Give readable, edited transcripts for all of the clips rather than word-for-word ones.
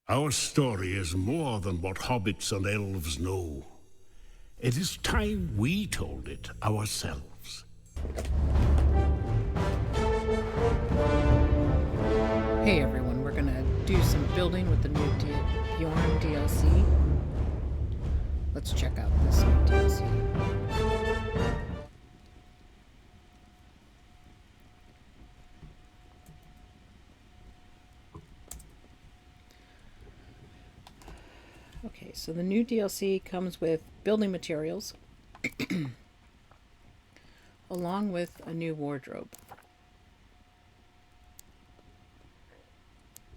Our story is more than what hobbits and elves know. It is time we told it ourselves. Hey everyone, we're gonna do some building with the new Beorn DLC. Let's check out this new DLC. Okay, so the new DLC comes with building materials along with a new wardrobe.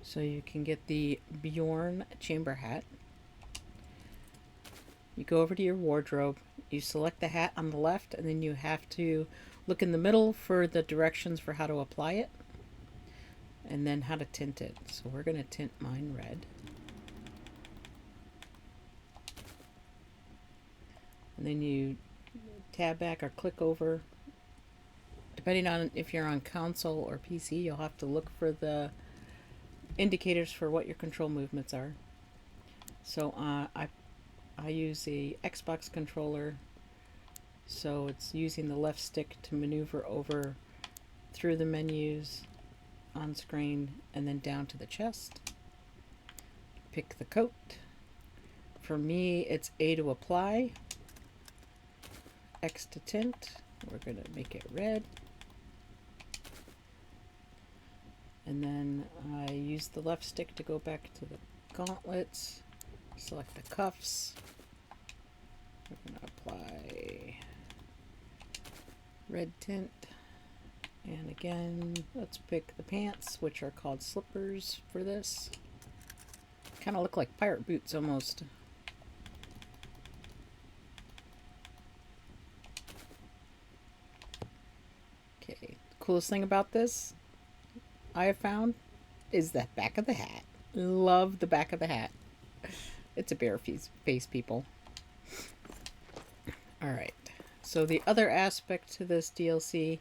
So you can get the Beorn chamber hat. You go over to your wardrobe, you select the hat on the left, and then you have to look in the middle for the directions for how to apply it and then how to tint it. So we're going to tint mine red. And then you tab back or click over. Depending on if you're on console or PC, you'll have to look for the indicators for what your control movements are. So I use a Xbox controller, so it's using the left stick to maneuver over through the menus on screen and then down to the chest. Pick the coat. For me, it's A to apply, X to tint. We're going to make it red. And then I use the left stick to go back to the gauntlets, select the cuffs. We're going to apply red tint. And again, let's pick the pants, which are called slippers for this. Kind of look like pirate boots almost. Okay, the coolest thing about this I have found is that back of the hat. Love the back of the hat. It's a bear face, people. Alright, so the other aspect to this DLC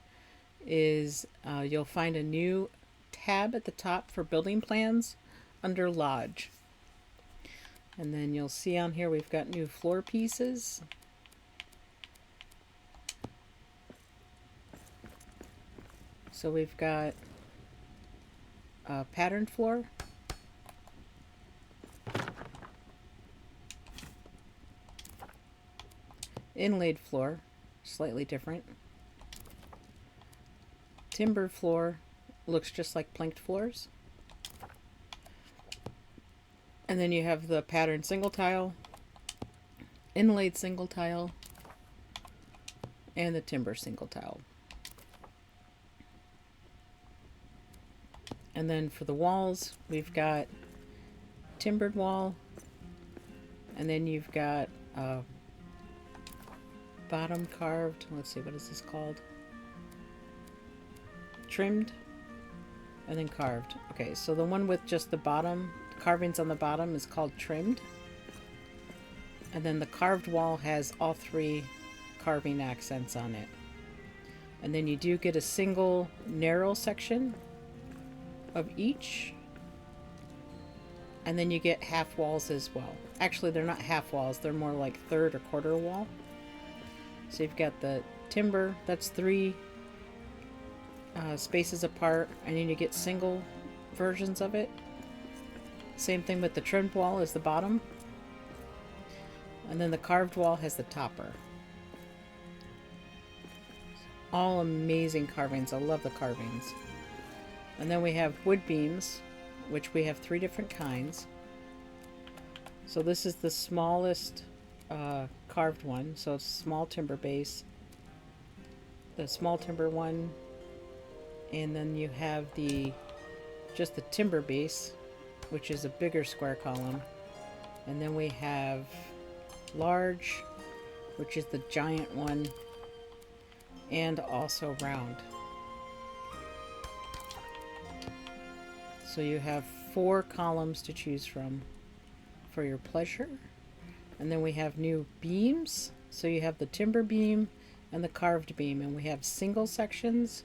is you'll find a new tab at the top for building plans under Lodge. And then you'll see on here we've got new floor pieces. So we've got patterned floor, inlaid floor, slightly different, timber floor, looks just like planked floors, and then you have the patterned single tile, inlaid single tile, and the timber single tile. And then for the walls, we've got timbered wall, and then you've got bottom carved. Let's see, what is this called? Trimmed, and then carved. Okay, so the one with just the bottom, carvings on the bottom is called trimmed. And then the carved wall has all three carving accents on it. And then you do get a single narrow section of each, and then you get half walls as well. Actually, they're not half walls, they're more like third or quarter wall. So you've got the timber, that's three spaces apart, and then you get single versions of it. Same thing with the trimmed wall is the bottom, and then the carved wall has the topper. All amazing carvings. I love the carvings. And then we have wood beams, which we have three different kinds. So this is the smallest carved one, so it's small timber base. The small timber one, and then you have just the timber base, which is a bigger square column. And then we have large, which is the giant one, and also round. So you have 4 columns to choose from for your pleasure. And then we have new beams. So you have the timber beam and the carved beam. And we have single sections,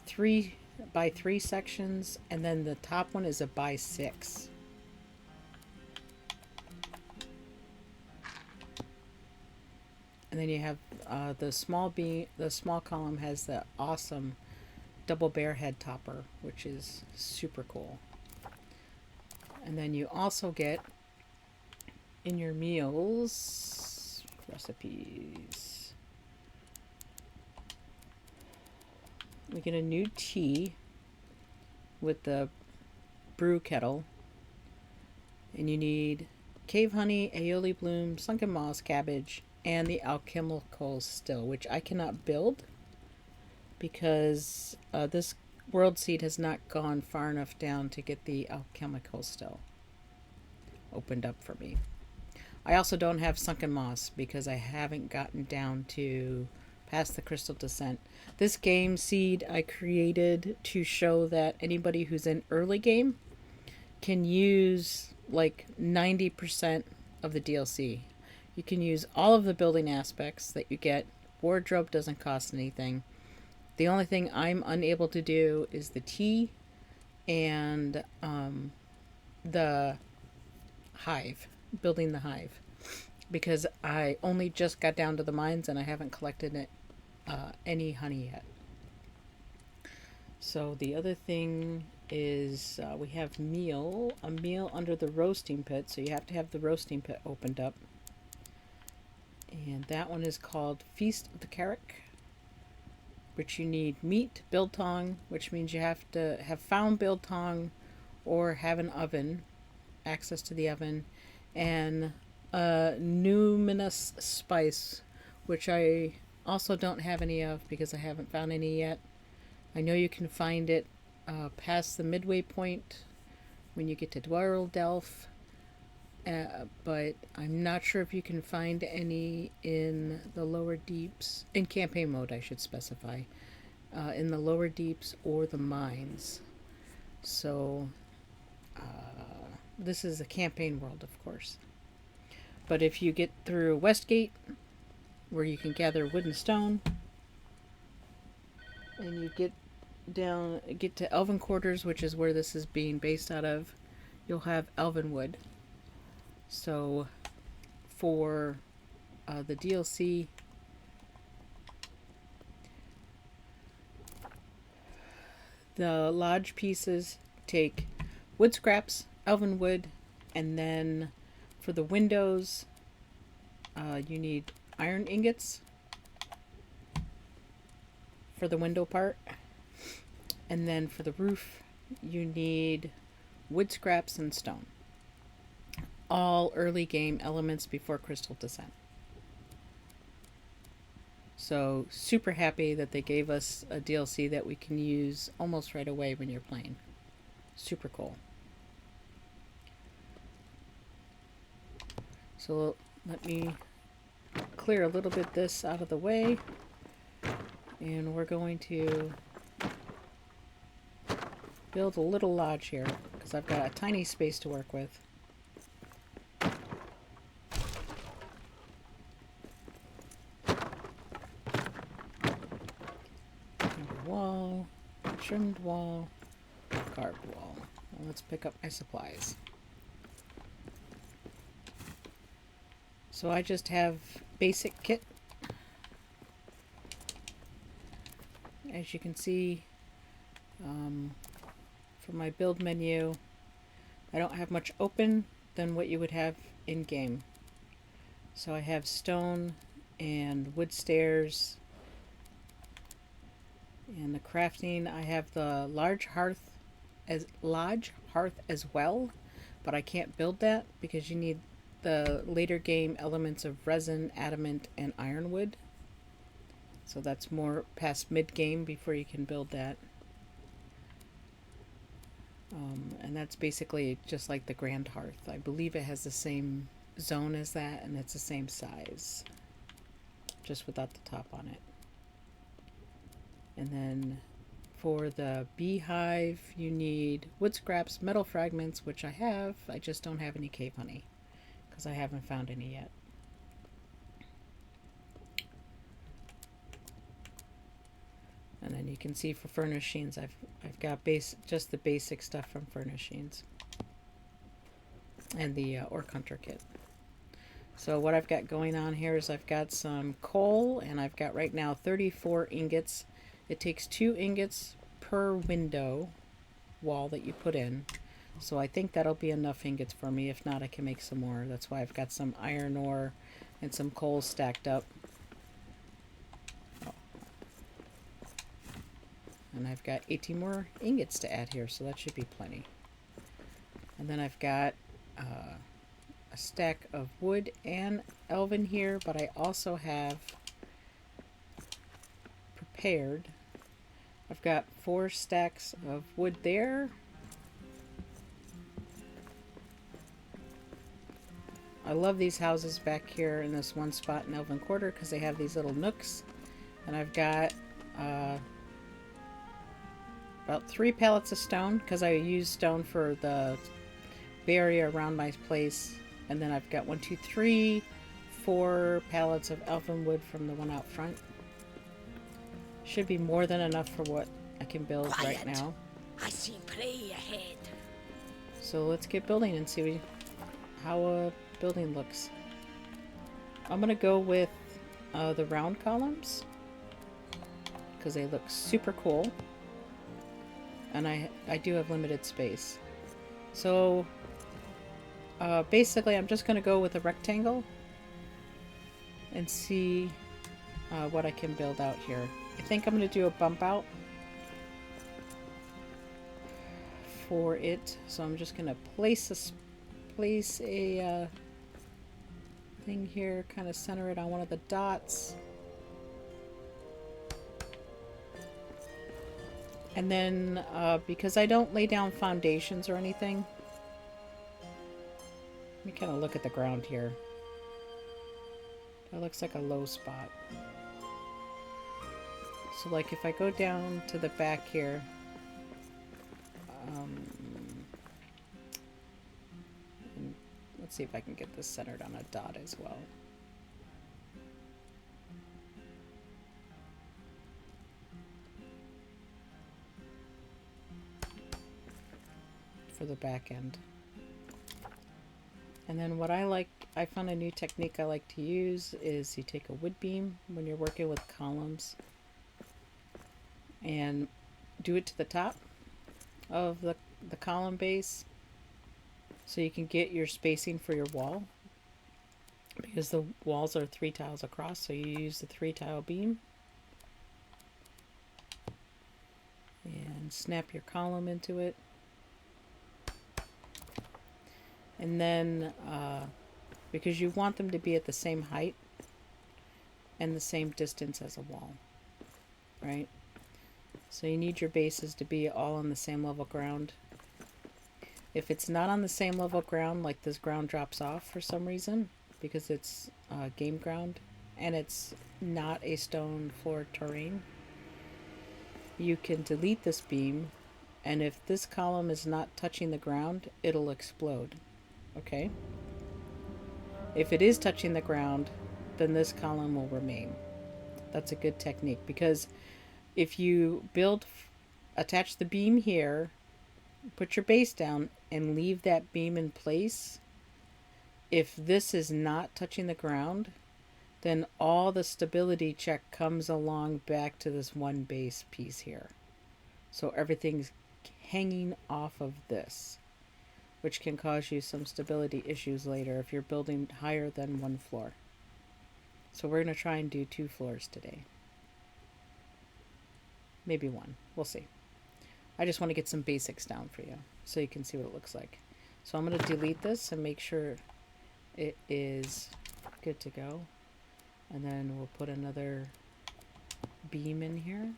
3 by 3 sections. And then the top one is a by 6. And then you have the small column has the awesome double bear head topper, which is super cool. And then you also get in your meals recipes. We get a new tea with the brew kettle, and you need cave honey, aioli bloom, sunken moss, cabbage, and the alchemical still, which I cannot build because this world seed has not gone far enough down to get the alchemical still opened up for me. I also don't have sunken moss because I haven't gotten down to past the crystal descent. This game seed I created to show that anybody who's in early game can use like 90% of the DLC. You can use all of the building aspects that you get. Wardrobe doesn't cost anything. The only thing I'm unable to do is the tea and the hive, building the hive, because I only just got down to the mines and I haven't collected any honey yet. So the other thing is we have a meal under the roasting pit, so you have to have the roasting pit opened up. And that one is called Feast of the Carrick, which you need meat, biltong, which means you have to have found biltong or have an oven, access to the oven, and a numinous spice, which I also don't have any of because I haven't found any yet. I know you can find it past the midway point when you get to Dwarreldelf, but I'm not sure if you can find any in the lower deeps, in campaign mode I should specify, in the lower deeps or the mines. So this is a campaign world, of course. But if you get through Westgate, where you can gather wood and stone, and you get to Elven Quarters, which is where this is being based out of, you'll have elven wood. So for the DLC, the lodge pieces take wood scraps, elven wood, and then for the windows, you need iron ingots for the window part. And then for the roof, you need wood scraps and stone. All early game elements before Crystal Descent. So super happy that they gave us a DLC that we can use almost right away when you're playing. Super cool. So let me clear a little bit this out of the way, and we're going to build a little lodge here because I've got a tiny space to work with. Wall, trimmed wall, carved wall. Well, let's pick up my supplies. So I just have basic kit. As you can see, for my build menu, I don't have much open than what you would have in game. So I have stone and wood stairs. And the crafting, I have the large hearth as well, but I can't build that because you need the later game elements of resin, adamant, and ironwood. So that's more past mid-game before you can build that. And that's basically just like the Grand Hearth. I believe it has the same zone as that, and it's the same size, just without the top on it. And then for the beehive, you need wood scraps, metal fragments, which I have. I just don't have any cave honey because I haven't found any yet. And then you can see for furnishings, I've got just the basic stuff from furnishings and the orc hunter kit. So what I've got going on here is I've got some coal, and I've got right now 34 ingots. It takes 2 ingots per window wall that you put in. So I think that'll be enough ingots for me. If not, I can make some more. That's why I've got some iron ore and some coal stacked up. And I've got 18 more ingots to add here, so that should be plenty. And then I've got a stack of wood and elven here, but I also have prepared. I've got 4 stacks of wood there. I love these houses back here in this one spot in Elven Quarter because they have these little nooks. And I've got about 3 pallets of stone because I use stone for the barrier around my place. And then I've got 1, 2, 3, 4 pallets of elven wood from the one out front. Should be more than enough for what I can build right now. I see prey ahead. So let's get building and see how a building looks. I'm gonna go with the round columns because they look super cool, and I do have limited space. So basically I'm just gonna go with a rectangle and see what I can build out here. I think I'm gonna do a bump out for it, so I'm just gonna place a thing here, kind of center it on one of the dots, and then because I don't lay down foundations or anything, let me kind of look at the ground here. That looks like a low spot. So like if I go down to the back here, let's see if I can get this centered on a dot as well. For the back end. And then what I found a new technique I like to use is you take a wood beam when you're working with columns and do it to the top of the column base, so you can get your spacing for your wall, because the walls are 3 tiles across, so you use the 3 tile beam and snap your column into it. And then because you want them to be at the same height and the same distance as a wall, right? So you need your bases to be all on the same level ground. If it's not on the same level ground, like this ground drops off for some reason, because it's game ground and it's not a stone floor terrain, you can delete this beam, and if this column is not touching the ground, it'll explode. Okay? If it is touching the ground, then this column will remain. That's a good technique, because if you attach the beam here, put your base down, and leave that beam in place, if this is not touching the ground, then all the stability check comes along back to this one base piece here. So everything's hanging off of this, which can cause you some stability issues later if you're building higher than 1 floor. So we're going to try and do 2 floors today. Maybe 1. We'll see. I just want to get some basics down for you so you can see what it looks like. So I'm going to delete this and make sure it is good to go. And then we'll put another beam in here.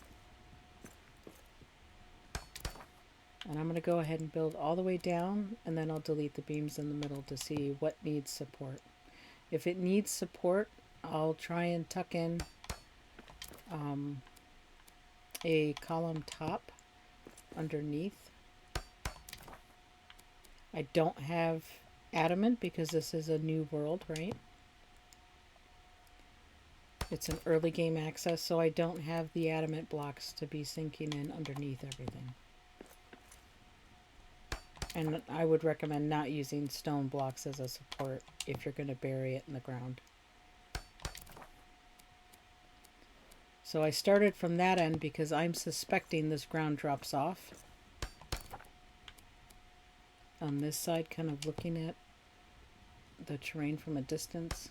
And I'm going to go ahead and build all the way down, and then I'll delete the beams in the middle to see what needs support. If it needs support, I'll try and tuck in a column top underneath. I don't have adamant because this is a new world, right? It's an early game access, so I don't have the adamant blocks to be sinking in underneath everything. And I would recommend not using stone blocks as a support if you're going to bury it in the ground. So I started from that end because I'm suspecting this ground drops off. On this side, kind of looking at the terrain from a distance.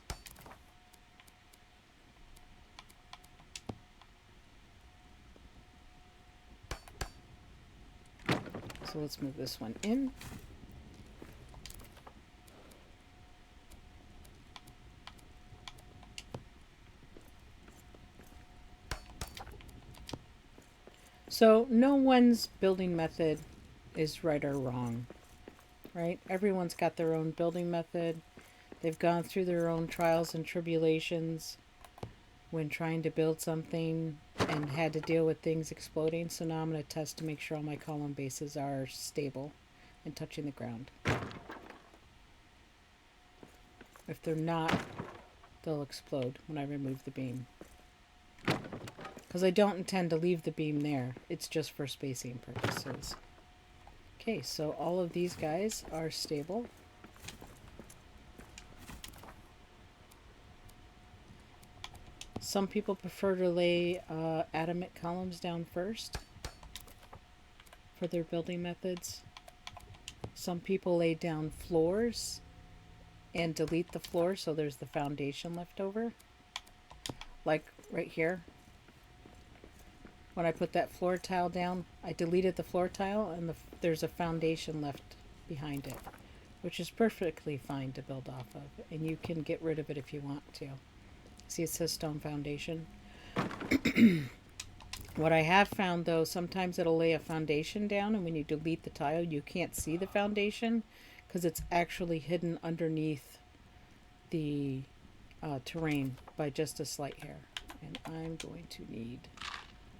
So let's move this one in. So no one's building method is right or wrong, right? Everyone's got their own building method. They've gone through their own trials and tribulations when trying to build something and had to deal with things exploding. So now I'm going to test to make sure all my column bases are stable and touching the ground. If they're not, they'll explode when I remove the beam. Because I don't intend to leave the beam there. It's just for spacing purposes. Okay, so all of these guys are stable. Some people prefer to lay adamant columns down first for their building methods. Some people lay down floors and delete the floor so there's the foundation left over. Like right here. When I put that floor tile down, I deleted the floor tile and there's a foundation left behind it, which is perfectly fine to build off of. And you can get rid of it if you want to. See, it says stone foundation. What I have found, though, sometimes it'll lay a foundation down, and when you delete the tile, you can't see the foundation because it's actually hidden underneath the terrain by just a slight hair. And I'm going to need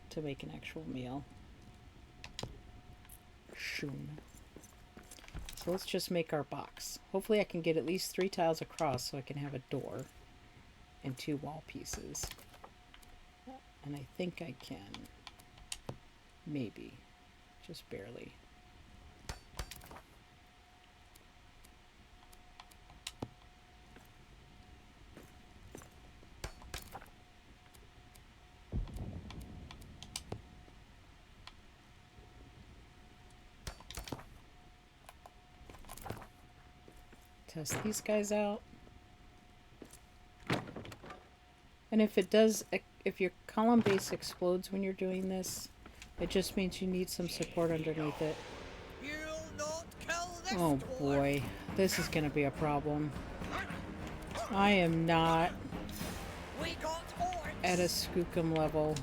to make an actual meal. Shoom. So let's just make our box. Hopefully I can get at least 3 tiles across so I can have a door and 2 wall pieces. And I think I can. Maybe. Just barely. Test these guys out. And if it does, if your column base explodes when you're doing this, it just means you need some support underneath it. Oh boy, this is gonna be a problem. I am not at a skookum level.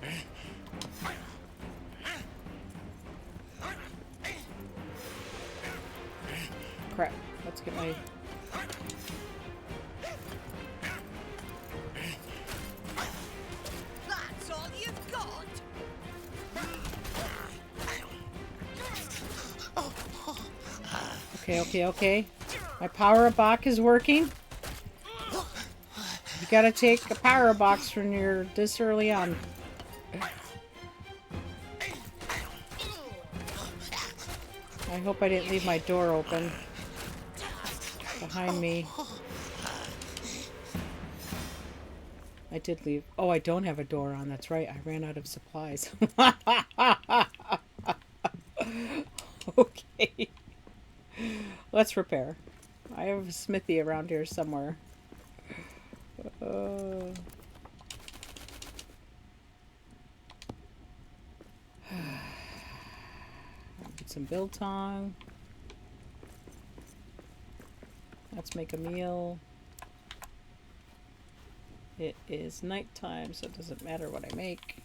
Crap, let's get my... Okay. My power box is working. You gotta take a power box when you're this early on. I hope I didn't leave my door open behind me. I did leave. Oh, I don't have a door on. That's right. I ran out of supplies. Okay. Let's repair. I have a smithy around here somewhere. Get some biltong. Let's make a meal. It is nighttime, so it doesn't matter what I make.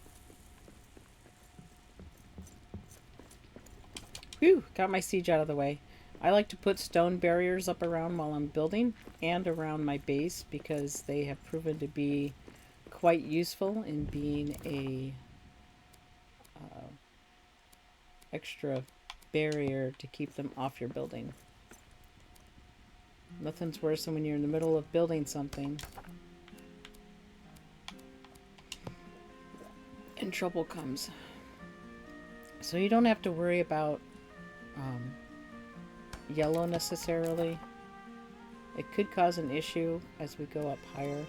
Whew, got my siege out of the way. I like to put stone barriers up around while I'm building and around my base because they have proven to be quite useful in being a extra barrier to keep them off your building. Nothing's worse than when you're in the middle of building something and trouble comes. So you don't have to worry about yellow necessarily. It could cause an issue as we go up higher.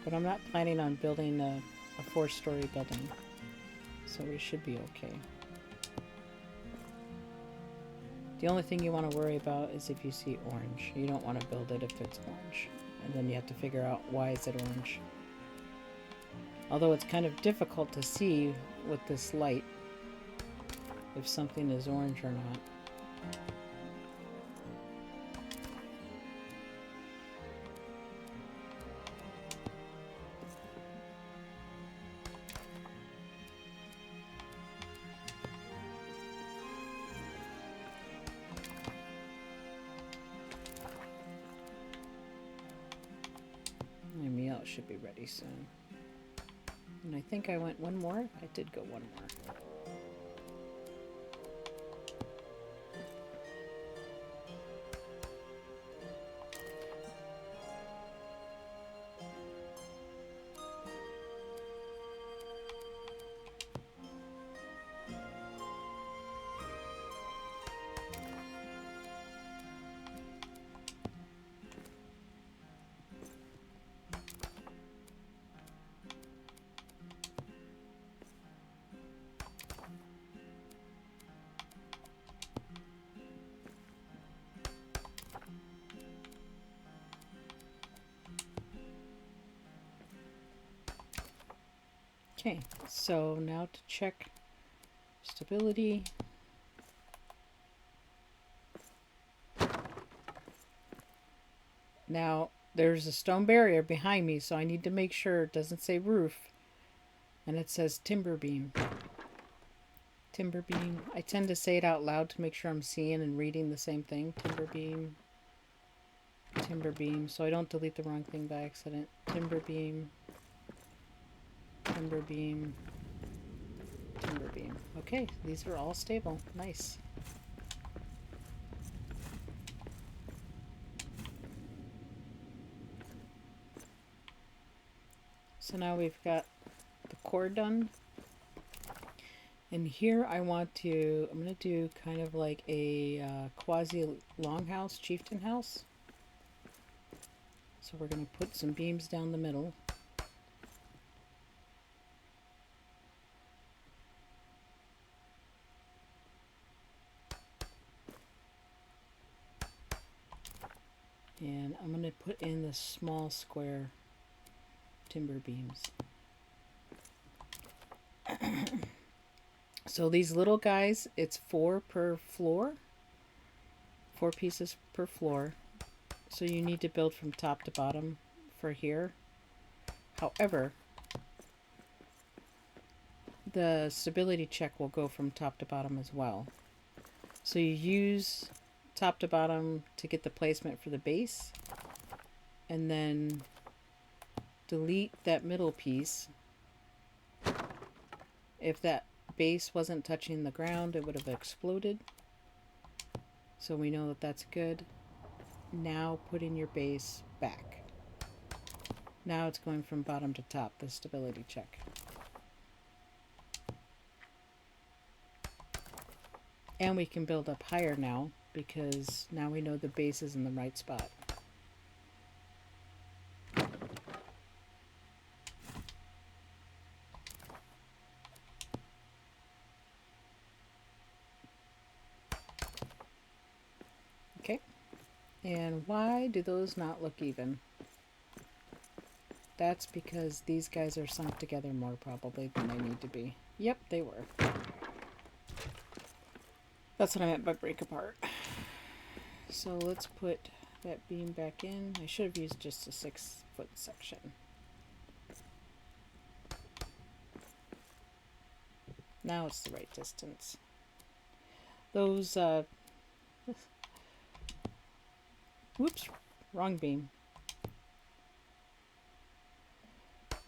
But I'm not planning on building a 4-story building. So we should be okay. The only thing you want to worry about is if you see orange. You don't want to build it if it's orange. And then you have to figure out why is it orange. Although it's kind of difficult to see with this light if something is orange or not. My meal should be ready soon. And I think I went one more. I did go one more. Okay, so now to check stability. Now, there's a stone barrier behind me, so I need to make sure it doesn't say roof. And it says timber beam. Timber beam. I tend to say it out loud to make sure I'm seeing and reading the same thing. Timber beam. Timber beam. So I don't delete the wrong thing by accident. Timber beam. Timber beam. Timber beam. Okay, these are all stable. Nice. So now we've got the core done. And here I want to, I'm going to do kind of like a quasi longhouse, chieftain house. So we're going to put some beams down the middle. And I'm going to put in the small square timber beams. So these little guys, it's 4 per floor. 4 pieces per floor. So you need to build from top to bottom for here. However, the stability check will go from top to bottom as well. So you use top to bottom to get the placement for the base, and then delete that middle piece. If that base wasn't touching the ground, it would have exploded. So we know that that's good. Now put in your base back. Now it's going from bottom to top, the stability check. And we can build up higher now, because now we know the base is in the right spot. Okay. And why do those not look even? That's because these guys are sunk together more probably than they need to be. Yep, they were. That's what I meant by break apart. So let's put that beam back in. I should have used just a 6-foot section. Now it's the right distance. Those, whoops, wrong beam.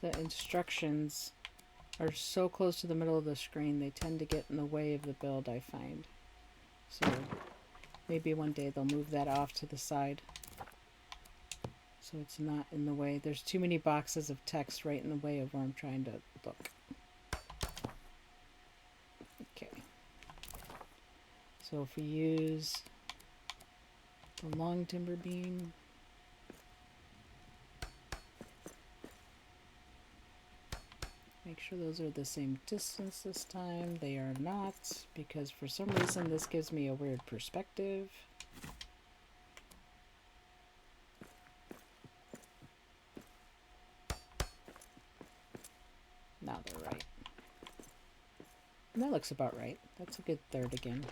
The instructions are so close to the middle of the screen, they tend to get in the way of the build, I find. So maybe one day they'll move that off to the side so it's not in the way. There's too many boxes of text right in the way of where I'm trying to look. Okay. So if we use the long timber beam, make sure those are the same distance this time. They are not, because for some reason this gives me a weird perspective. Now they're right. And that looks about right. That's a good third again.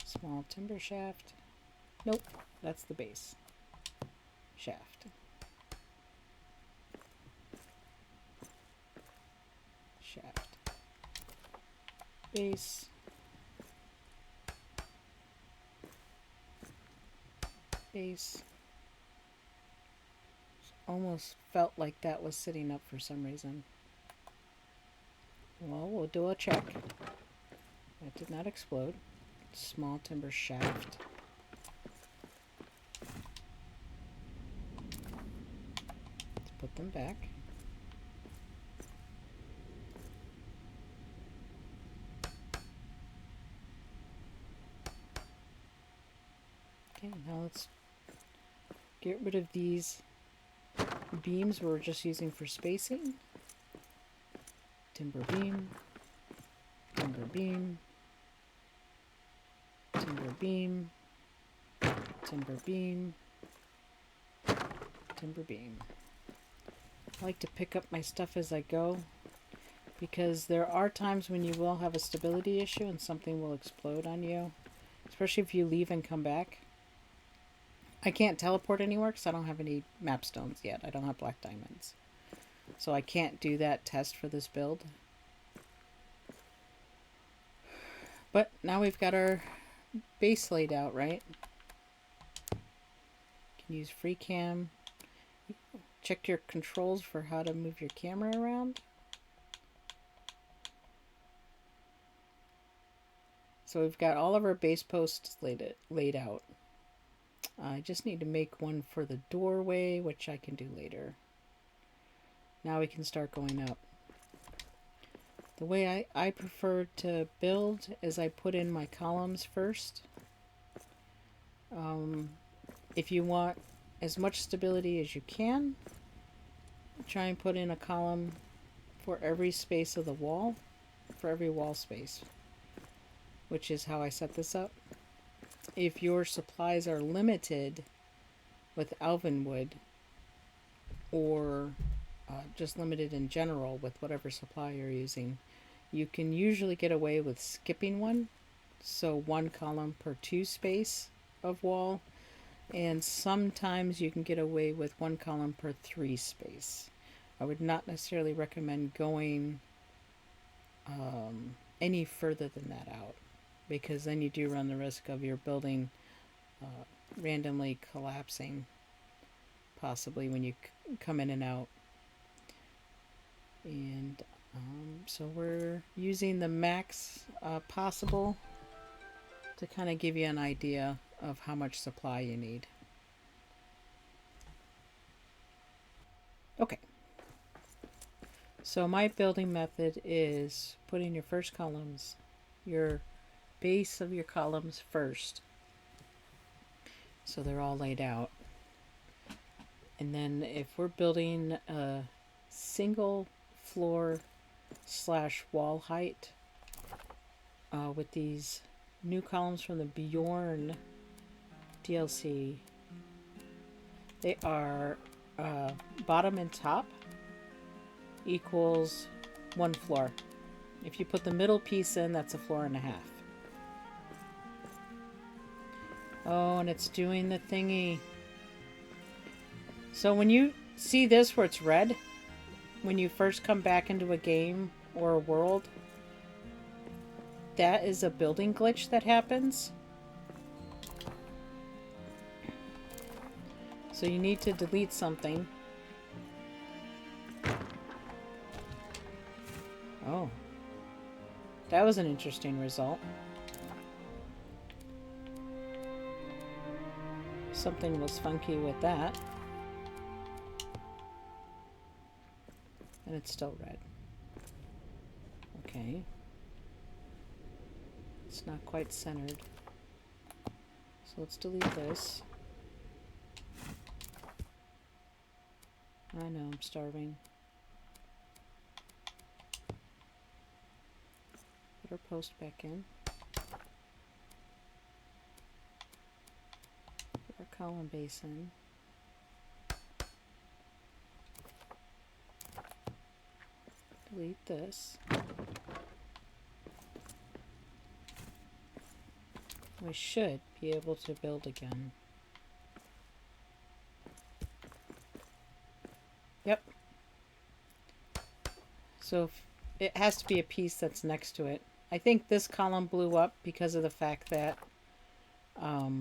Small timber shaft. Nope, that's the base. Shaft. Shaft. Base. Base. Almost felt like that was sitting up for some reason. Well, we'll do a check. That did not explode. Small timber shaft. Let's put them back. Okay, now let's get rid of these beams we're just using for spacing. Timber beam. Timber beam. Timber beam. Timber beam. Timber beam. I like to pick up my stuff as I go, because there are times when you will have a stability issue and something will explode on you, especially if you leave and come back. I can't teleport anywhere because I don't have any map stones yet. I don't have black diamonds, so I can't do that test for this build. But now we've got our base laid out, right? Can use free cam. Check your controls for how to move your camera around. So we've got all of our base posts laid out. I just need to make one for the doorway, which I can do later. Now we can start going up. The way I prefer to build is I put in my columns first. If you want as much stability as you can, try and put in a column for every space of the wall, for every wall space, which is how I set this up. If your supplies are limited with elven wood, or just limited in general with whatever supply you're using, you can usually get away with skipping one. So one column per 2 space of wall, and sometimes you can get away with one column per 3 space. I would not necessarily recommend going any further than that out, because then you do run the risk of your building randomly collapsing, possibly when you come in and out. And so we're using the max possible to kind of give you an idea of how much supply you need. Okay. So my building method is putting your first columns, your base of your columns first, so they're all laid out. And then if we're building a single floor / wall height with these new columns from the Beorn DLC, they are bottom and top equals 1 floor. If you put the middle piece in, that's 1.5 floors. Oh, and it's doing the thingy. So when you see this where it's red, when you first come back into a game or a world, that is a building glitch that happens. So you need to delete something. Oh. That was an interesting result. Something was funky with that. And it's still red. Okay. It's not quite centered. So let's delete this. I know, I'm starving. Put our post back in. Put our column base in. Delete this. We should be able to build again. Yep. So it has to be a piece that's next to it. I think this column blew up because of the fact that I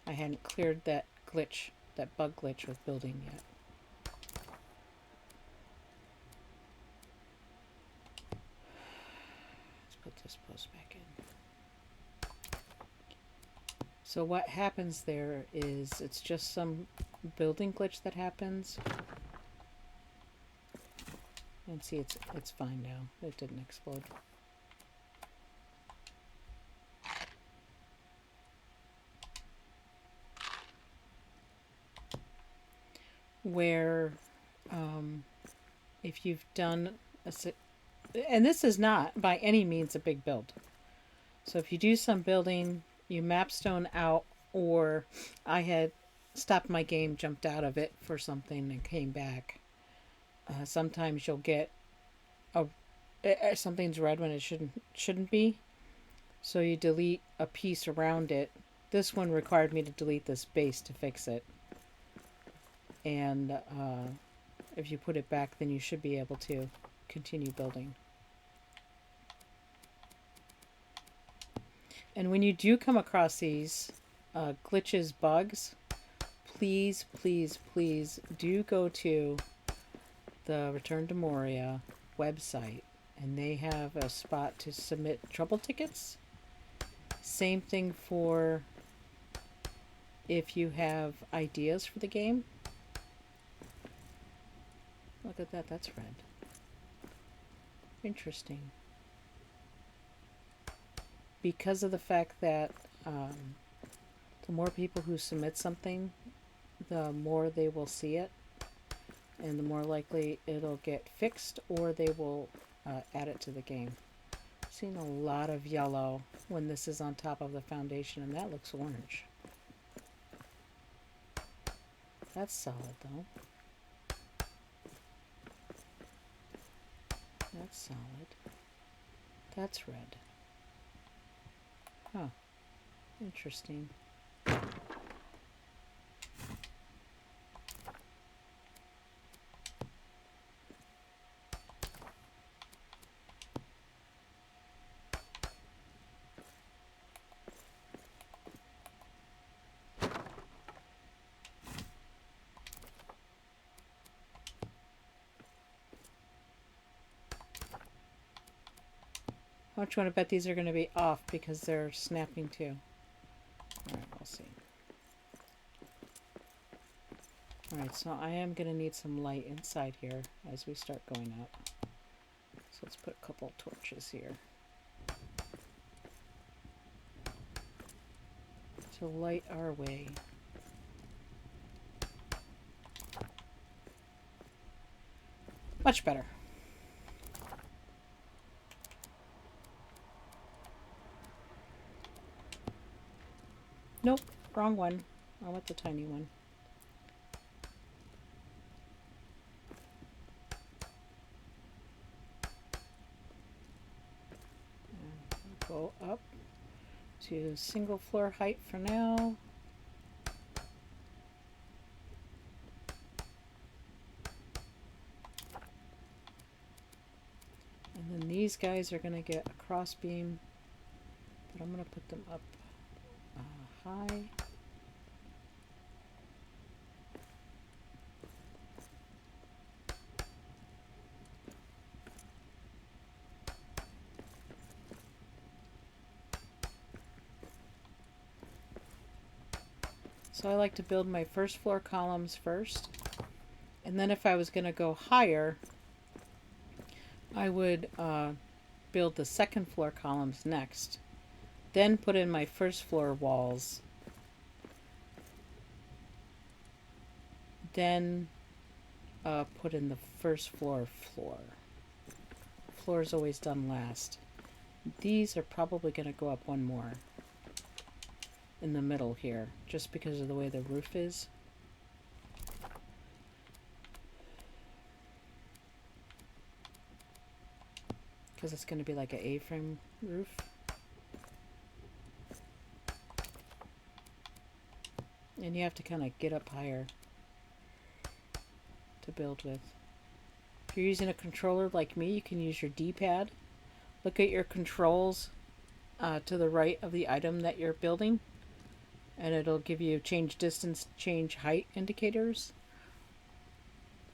hadn't cleared that glitch, that bug glitch with building yet. Let's put this post back in. So what happens there is it's just some building glitch that happens. And see, it's fine now. It didn't explode. Where if you've done and this is not by any means a big build. So if you do some building, you mapstone out, or I had stopped my game, jumped out of it for something and came back. Sometimes you'll get something's red when it shouldn't be. So you delete a piece around it. This one required me to delete this base to fix it. And if you put it back, then you should be able to continue building. And when you do come across these glitches, bugs, please, please, please do go to the Return to Moria website, and they have a spot to submit trouble tickets. Same thing for if you have ideas for the game. Look at that, that's red. Interesting. Because of the fact that the more people who submit something, the more they will see it, and the more likely it'll get fixed, or they will add it to the game. I've seen a lot of yellow when this is on top of the foundation, and that looks orange. That's solid though. That's solid. That's red. Huh. Interesting. How much you want to bet these are going to be off because they're snapping too? Alright, we'll see. Alright, so I am going to need some light inside here as we start going up. So let's put a couple torches here to light our way. Much better. Nope, wrong one. I want the tiny one. And we'll go up to single floor height for now. And then these guys are going to get a cross beam, but I'm going to put them up high. So I like to build my first floor columns first, and then if I was going to go higher, I would build the second floor columns next, then put in my first floor walls, then put in the first floor. Floor is always done last. These are probably going to go up one more in the middle here, just because of the way the roof is. Because it's going to be like an A-frame roof. And you have to kind of get up higher to build with. If you're using a controller like me, you can use your D-pad. Look at your controls to the right of the item that you're building, and it'll give you change distance, change height indicators.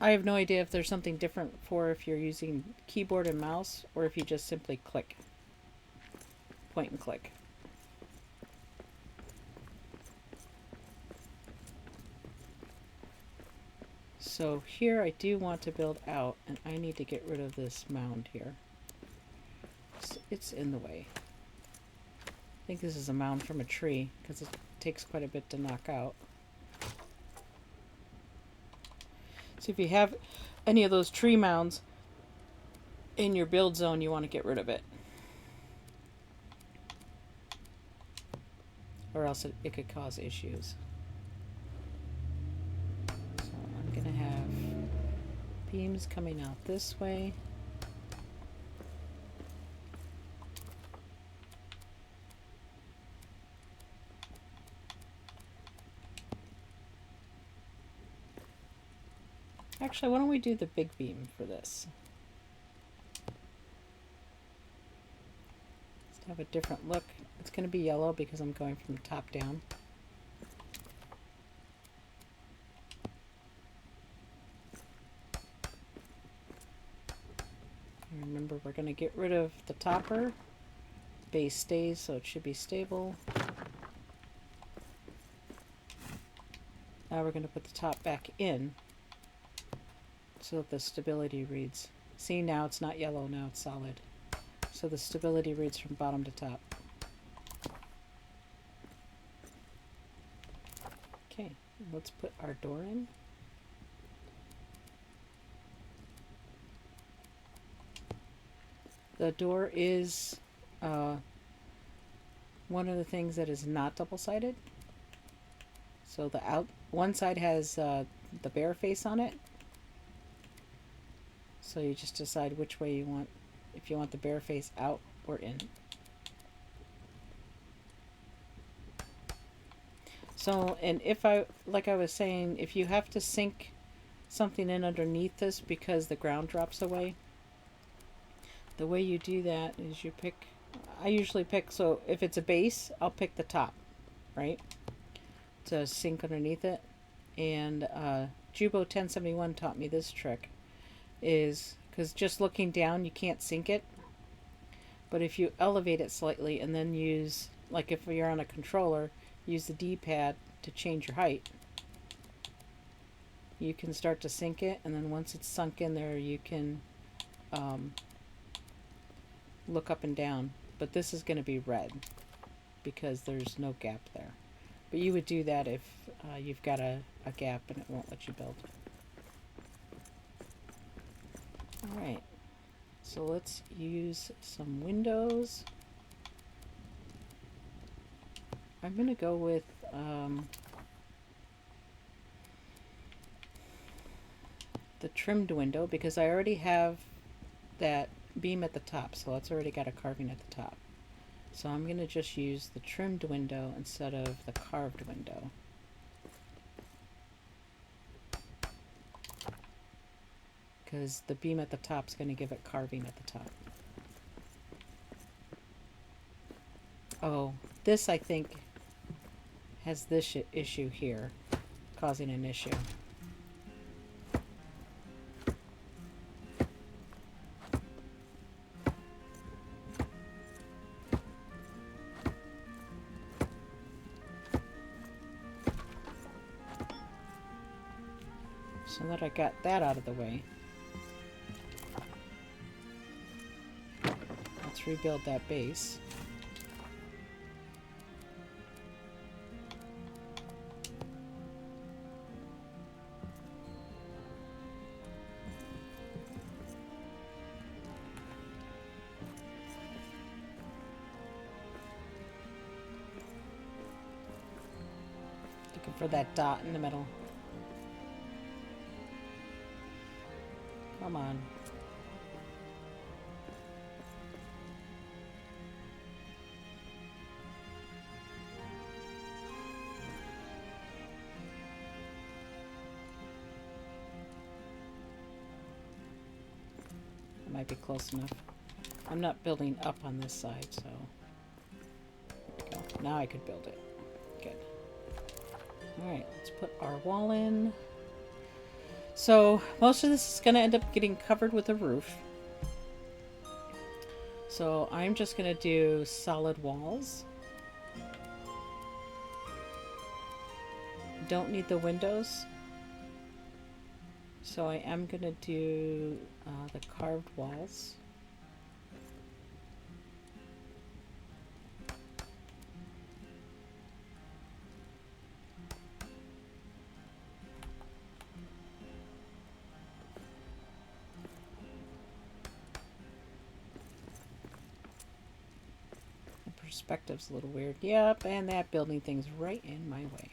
I have no idea if there's something different for if you're using keyboard and mouse or if you just simply click. Point and click. So here I do want to build out, and I need to get rid of this mound here. It's in the way. I think this is a mound from a tree because it takes quite a bit to knock out. So if you have any of those tree mounds in your build zone, you want to get rid of it. Or else it could cause issues. So I'm going to have beams coming out this way. Actually, why don't we do the big beam for this? Let's have a different look. It's going to be yellow because I'm going from top down. And remember, we're going to get rid of the topper. Base stays, so it should be stable. Now we're going to put the top back in, so that the stability reads. See, now it's not yellow, now it's solid. So the stability reads from bottom to top. Okay, let's put our door in. The door is one of the things that is not double-sided. So the one side has the bear face on it. So you just decide which way you want, if you want the bear face out or in. So, and if like I was saying, if you have to sink something in underneath this because the ground drops away, the way you do that is you pick, I usually pick, so if it's a base, I'll pick the top, right? To sink underneath it. And Jubo 1071 taught me this trick. Is because just looking down you can't sink it, but if you elevate it slightly and then use, like if you're on a controller, use the D-pad to change your height, you can start to sink it, and then once it's sunk in there you can look up and down. But this is going to be red because there's no gap there, but you would do that if you've got a gap and it won't let you build. Alright, so let's use some windows. I'm going to go with the trimmed window because I already have that beam at the top, so it's already got a carving at the top. So I'm going to just use the trimmed window instead of the carved window. Because the beam at the top is going to give it carving at the top. Oh, this I think has this issue here, causing an issue. So that I got that out of the way. let's rebuild that base. Looking for that dot in the middle. Come on. Might be close enough. I'm not building up on this side, so there we go. Now I could build it. Good. Alright, let's put our wall in. So most of this is going to end up getting covered with a roof. So I'm just going to do solid walls. Don't need the windows. So I am going to do the carved walls. The perspective's a little weird. Yep, and that building thing's right in my way.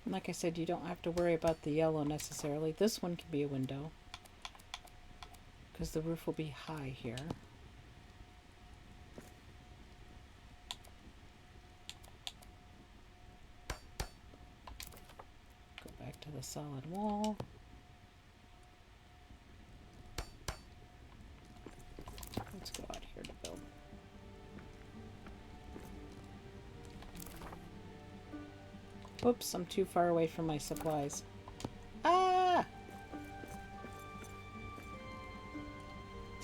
Like I said, you don't have to worry about the yellow necessarily. This one can be a window because the roof will be high here. Go back to the solid wall. Let's go out here to build. Oops, I'm too far away from my supplies. Ah!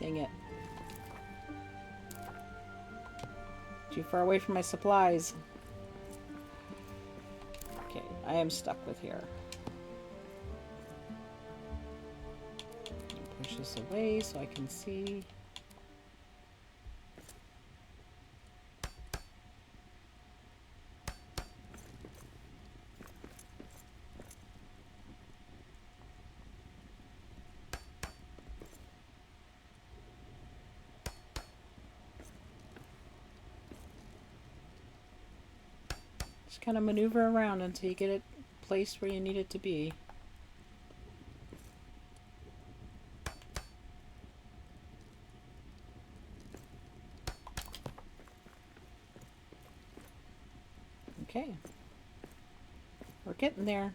Dang it. Too far away from my supplies. Okay, I am stuck with here. Push this away so I can see. Kind of maneuver around until you get it placed where you need it to be. Okay. We're getting there.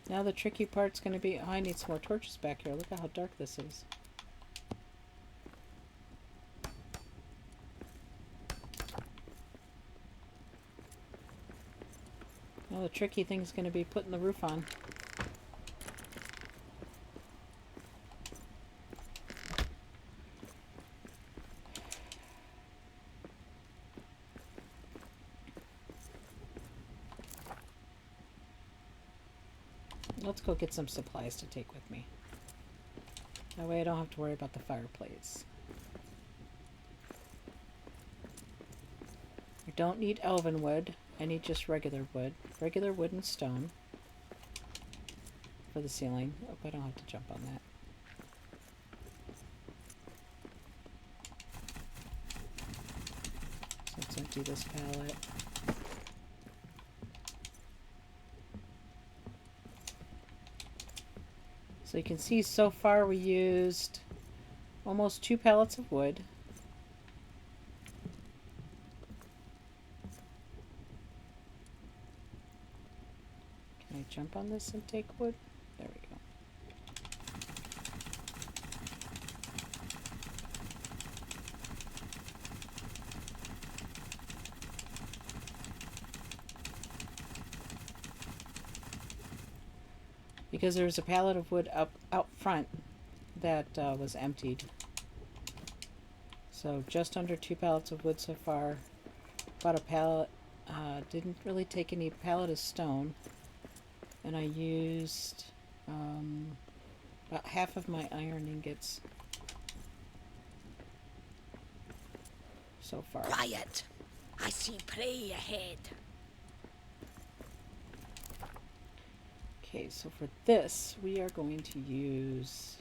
Now the tricky part's going to be... Oh, I need some more torches back here. Look at how dark this is. Well, the tricky thing's going to be putting the roof on. Let's go get some supplies to take with me. That way I don't have to worry about the fireplace. I don't need elven wood. I need just regular wood. Regular wood and stone. For the ceiling. Oh, I don't have to jump on that. So let's empty this pallet. So you can see so far we used almost 2 pallets of wood. Can I jump on this and take wood? There we go. Because there was a pallet of wood out front that was emptied. So just under 2 pallets of wood so far. bought a pallet. Didn't really take any pallet of stone. And I used about half of my iron ingots so far. Quiet. I see prey ahead. Okay, so for this, we are going to use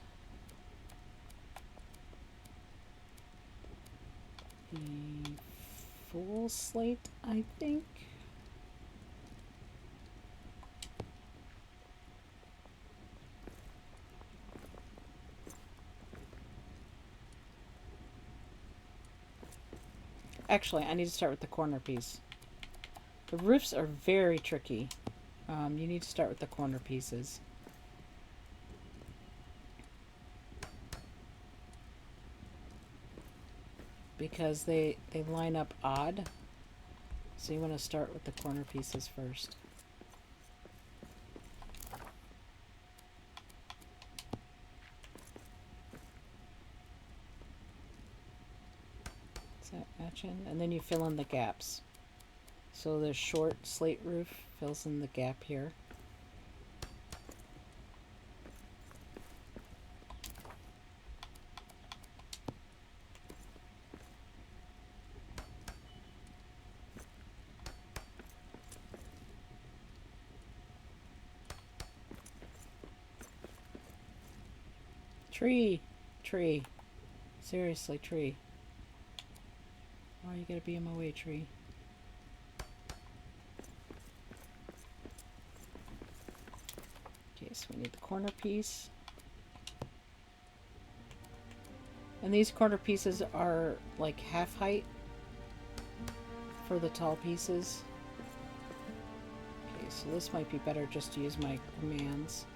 the full slate, I think. Actually, I need to start with the corner piece. The roofs are very tricky. You need to start with the corner pieces. Because they line up odd. So you want to start with the corner pieces first. Does that match in? And then you fill in the gaps. So the short slate roof fills in the gap here. Tree! Tree. Seriously, tree. Why are you gotta be in my way, tree? Okay, so we need the corner piece. And these corner pieces are like half height for the tall pieces. Okay, so this might be better just to use my commands.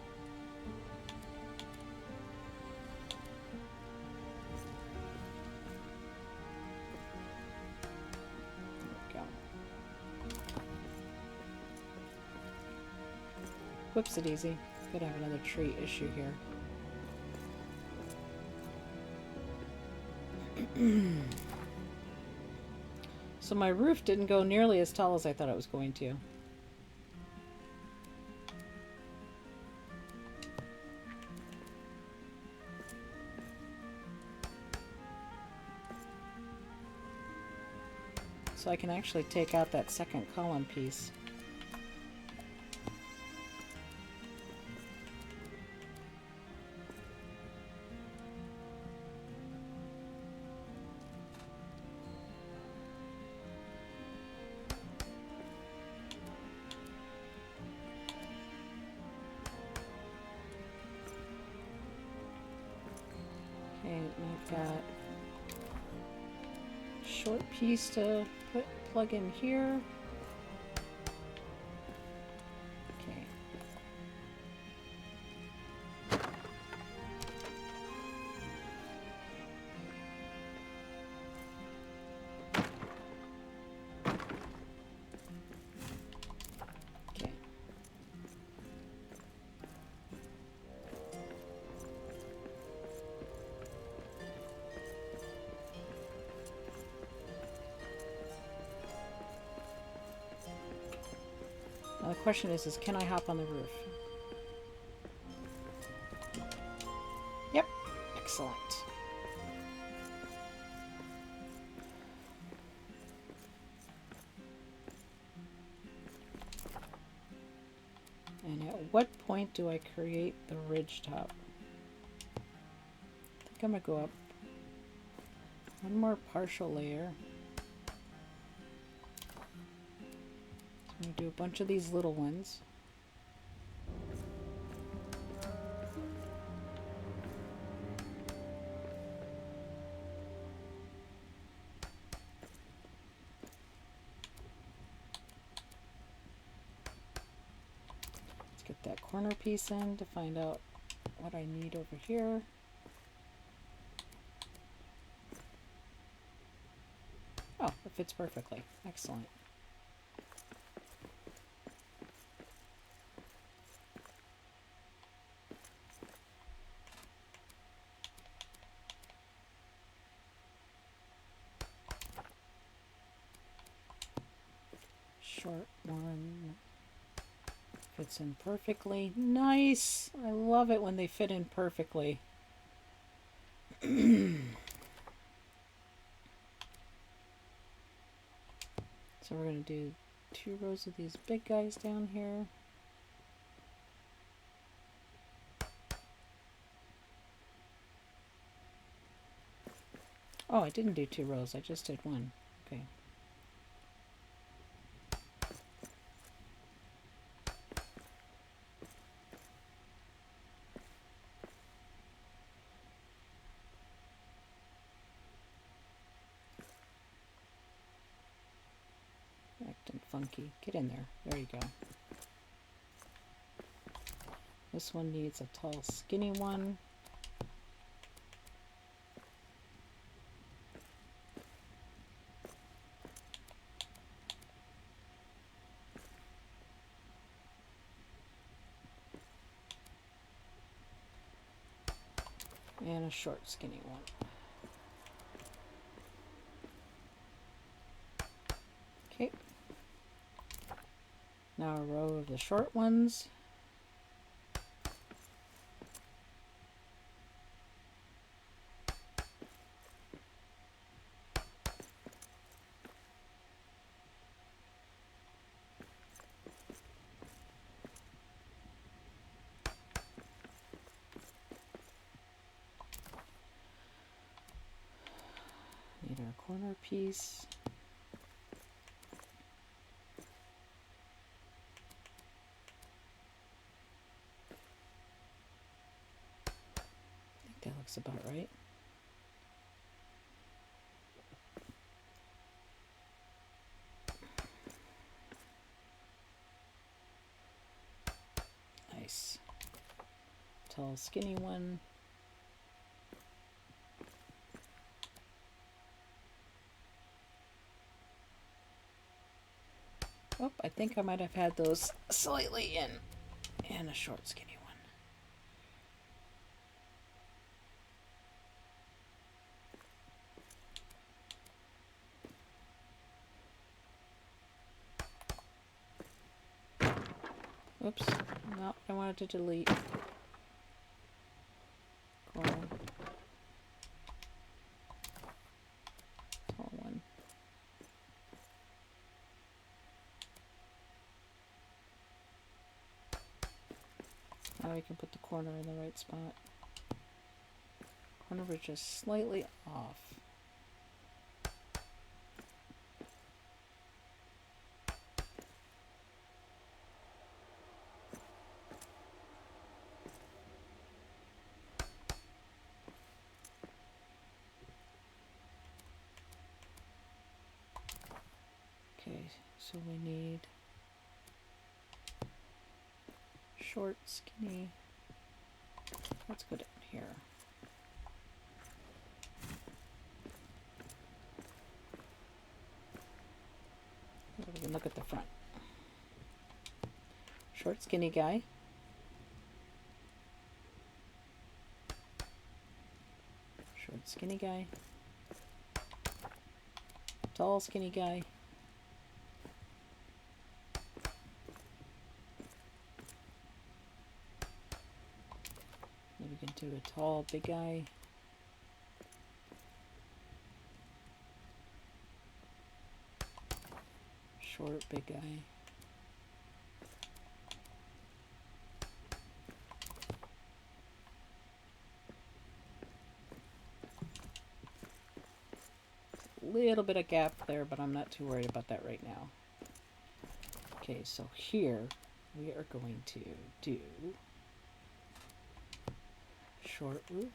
Whoops it easy. Could have another tree issue here. So my roof didn't go nearly as tall as I thought it was going to. So I can actually take out that second column piece. Okay, and I've got a short piece to plug in here. Okay. Okay. Now the question is can I hop on the roof? Yep. Excellent. And at what point do I create the ridge top? I think I'm gonna go up one more partial layer. I'm going to do a bunch of these little ones. Let's get that corner piece in to find out what I need over here. Oh, it fits perfectly. Excellent. short one fits in perfectly. Nice! I love it when they fit in perfectly. So we're going to do 2 rows of these big guys down here. Oh, I didn't do 2 rows. I just did 1. Okay. Acting funky. Get in there. There you go. This one needs a tall, skinny one. And a short, skinny one. Okay. Now a row of the short ones. Need our corner piece. I think that looks about right. Nice. Tall, skinny one. Oh, I think I might have had those slightly in. And a short, skinny one. Oops. No, I wanted to delete. Corner. Tall one. Now we can put the corner in the right spot. Corner was just slightly off. Okay, so we need short, skinny. Let's go down here. We can look at the front. Short, skinny guy. Short, skinny guy. Tall, skinny guy. Then we can do a tall, big guy. Short, big guy. Little bit of gap there, but I'm not too worried about that right now. Okay, so here we are going to do short roof.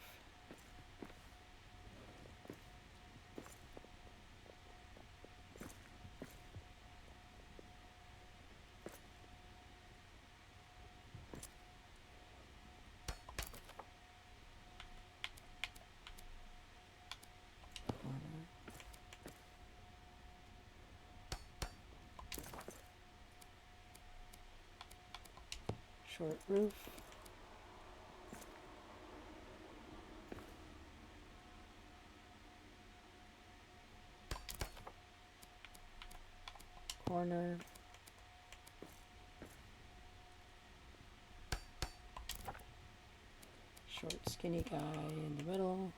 Short roof. Corner. Short, skinny guy in the middle.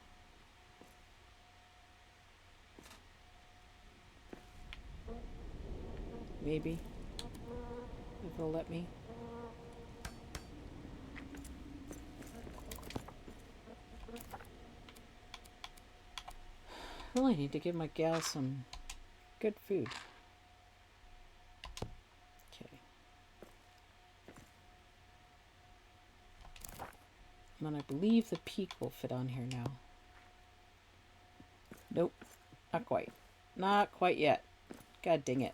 Maybe. If they'll let me. I really need to give my gal some good food. Okay. And then I believe the peak will fit on here now. Nope. Not quite. Not quite yet. God dang it.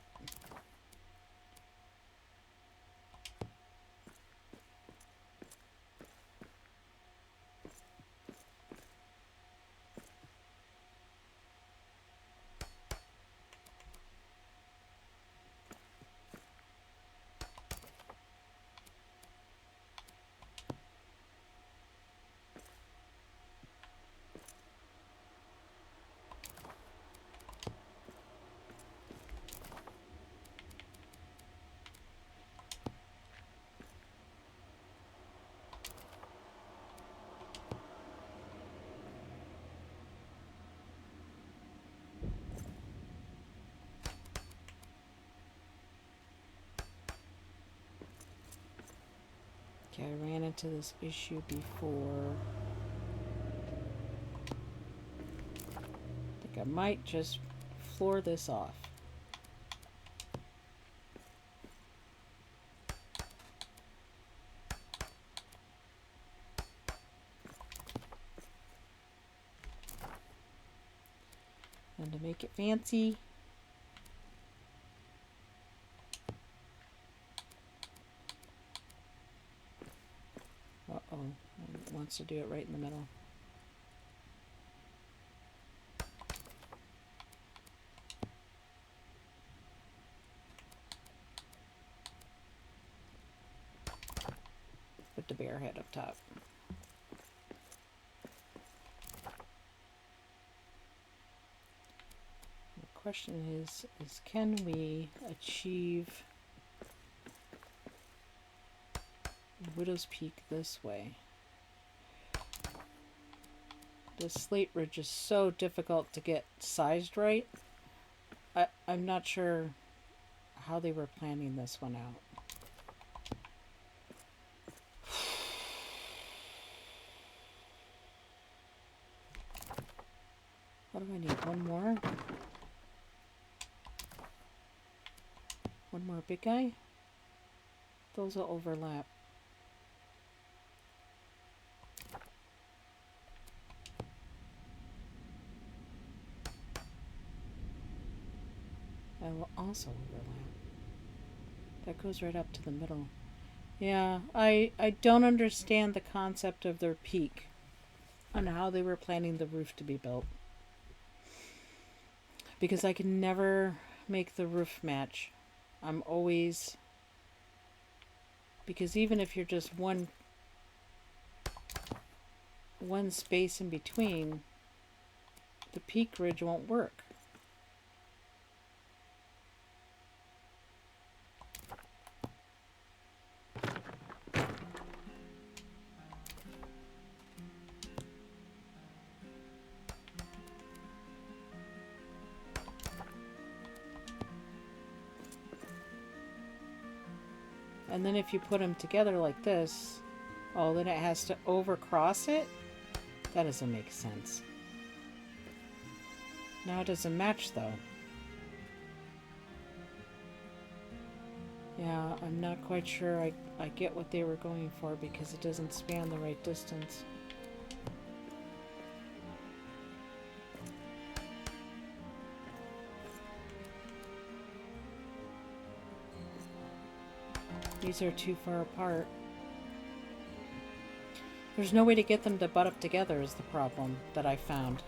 Okay, I ran into this issue before. I think I might just floor this off. And to make it fancy, uh-oh, it wants to do it right in the middle. Put the bear head up top. The question is can we achieve Widow's Peak this way? The slate ridge is so difficult to get sized right. I'm not sure how they were planning this one out. What do I need? One more? One more big guy? Those will overlap. That will also overlap. That goes right up to the middle. Yeah, I don't understand the concept of their peak on how they were planning the roof to be built. Because I can never make the roof match. I'm always... Because even if you're just one space in between, the peak ridge won't work. And then if you put them together like this, oh, then it has to overcross it? That doesn't make sense. Now it doesn't match though. Yeah, I'm not quite sure I get what they were going for because it doesn't span the right distance. These are too far apart. There's no way to get them to butt up together is the problem that I found.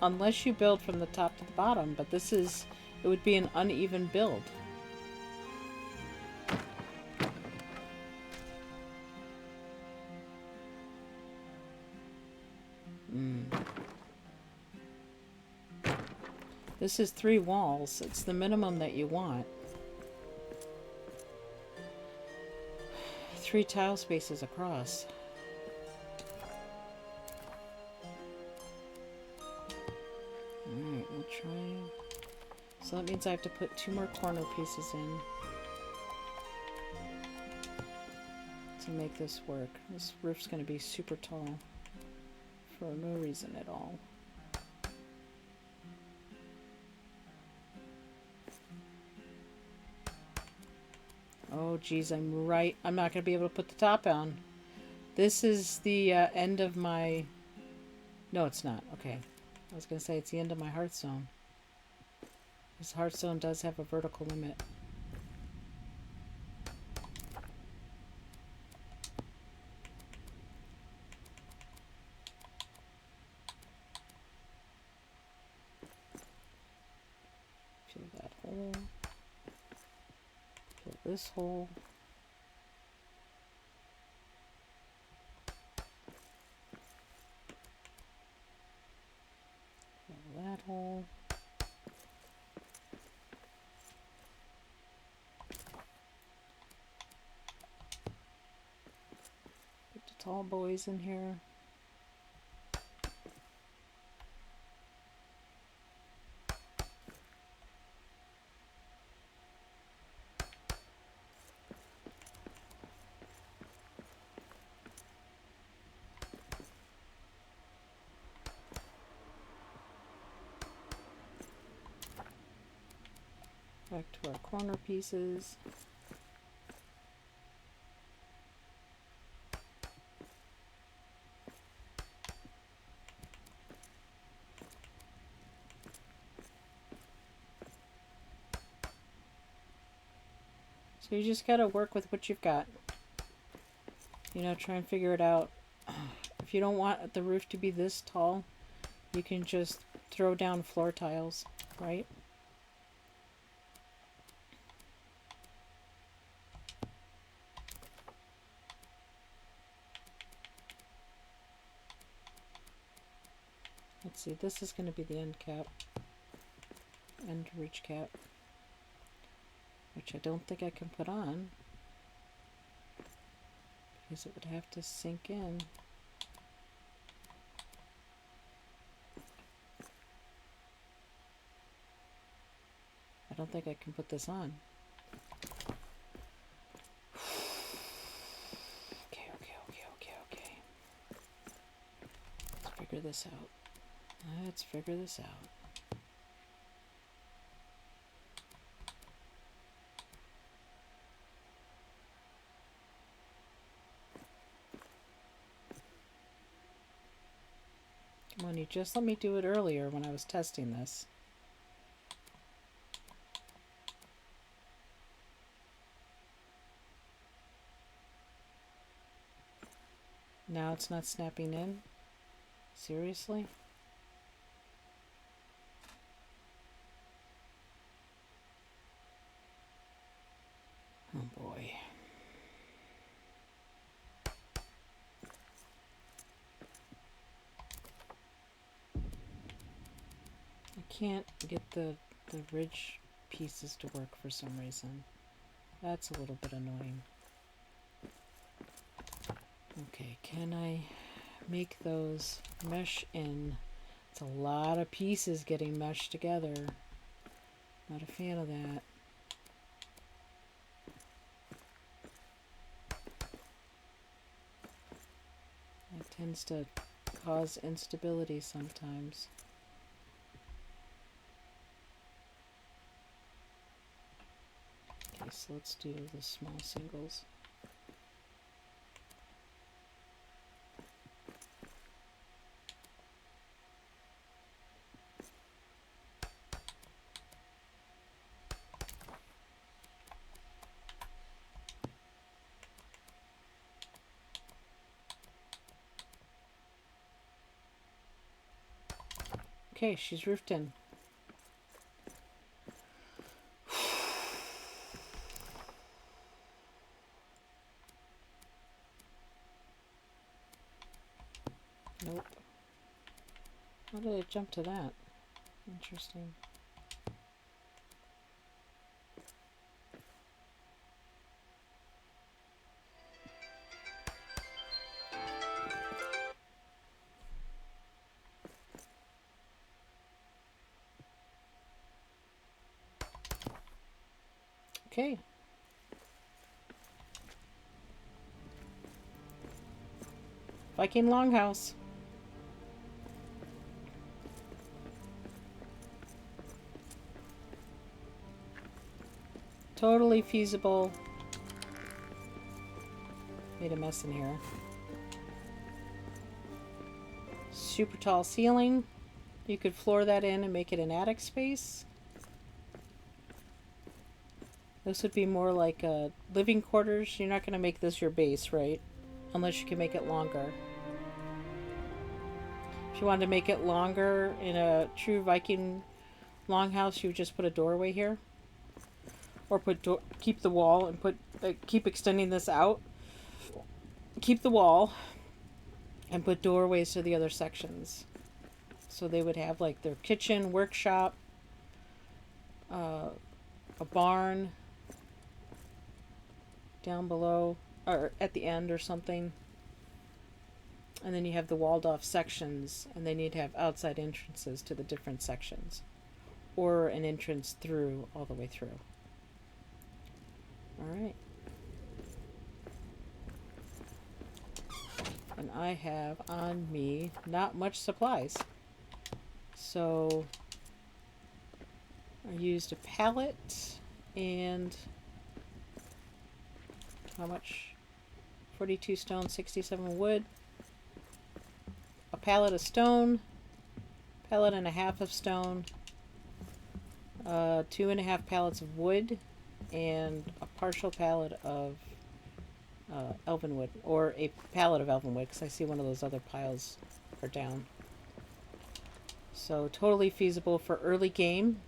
Unless you build from the top to the bottom, but this is... it would be an uneven build. This is 3 walls. It's the minimum that you want. 3 tile spaces across. Alright, we'll try. So that means I have to put 2 more corner pieces in to make this work. This roof's going to be super tall for no reason at all. Oh geez, I'm right. I'm not going to be able to put the top on. This is the end of my... No, it's not. Okay. I was going to say it's the end of my Hearthstone. This Hearthstone does have a vertical limit. Fill that hole. Fill this hole. Fill that hole. Put the tall boys in here. Back to our corner pieces. So you just gotta work with what you've got. You know, try and figure it out. If you don't want the roof to be this tall, you can just throw down floor tiles, right? Let's see, this is going to be the end cap. End ridge cap. Which I don't think I can put on. Because it would have to sink in. I don't think I can put this on. Okay. Let's figure this out. Let's figure this out. Come on, you just let me do it earlier when I was testing this. Now it's not snapping in? Seriously? Oh boy. I can't get the ridge pieces to work for some reason. That's a little bit annoying. Okay, can I make those mesh in? It's a lot of pieces getting meshed together. Not a fan of that. It tends to cause instability sometimes. Okay, so let's do the small singles. Okay, she's roofed in. Nope. How did I jump to that? Interesting. Okay. Viking Longhouse. Totally feasible. Made a mess in here. Super tall ceiling. You could floor that in and make it an attic space. This would be more like living quarters. You're not going to make this your base, right? Unless you can make it longer. If you wanted to make it longer in a true Viking longhouse, you would just put a doorway here. Or keep the wall and keep extending this out. Keep the wall and put doorways to the other sections. So they would have like their kitchen, workshop, a barn down below or at the end or something. And then you have the walled off sections, and they need to have outside entrances to the different sections. Or an entrance through, all the way through. Alright. And I have on me not much supplies. So I used a pallet and how much? 42 stone, 67 wood. A pallet of stone, pallet and a half of stone, 2.5 pallets of wood, and a partial pallet of elven wood, or a pallet of elven wood, because I see one of those other piles are down. So totally feasible for early game.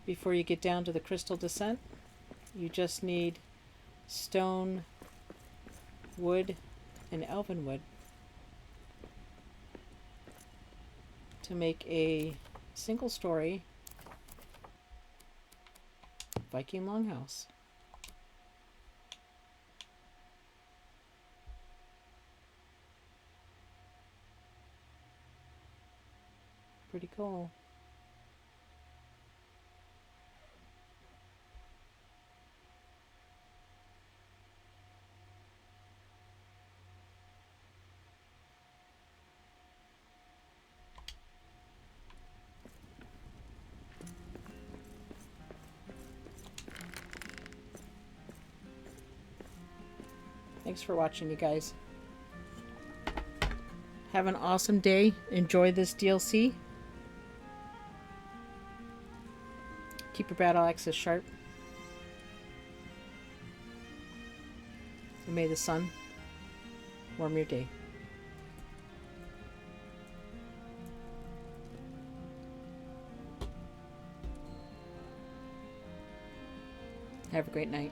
Before you get down to the crystal descent, you just need stone, wood, and elven wood to make a single story Viking longhouse. Pretty cool. Thanks for watching, you guys. Have an awesome day. Enjoy this DLC. Keep your battle axes sharp. And may the sun warm your day. Have a great night.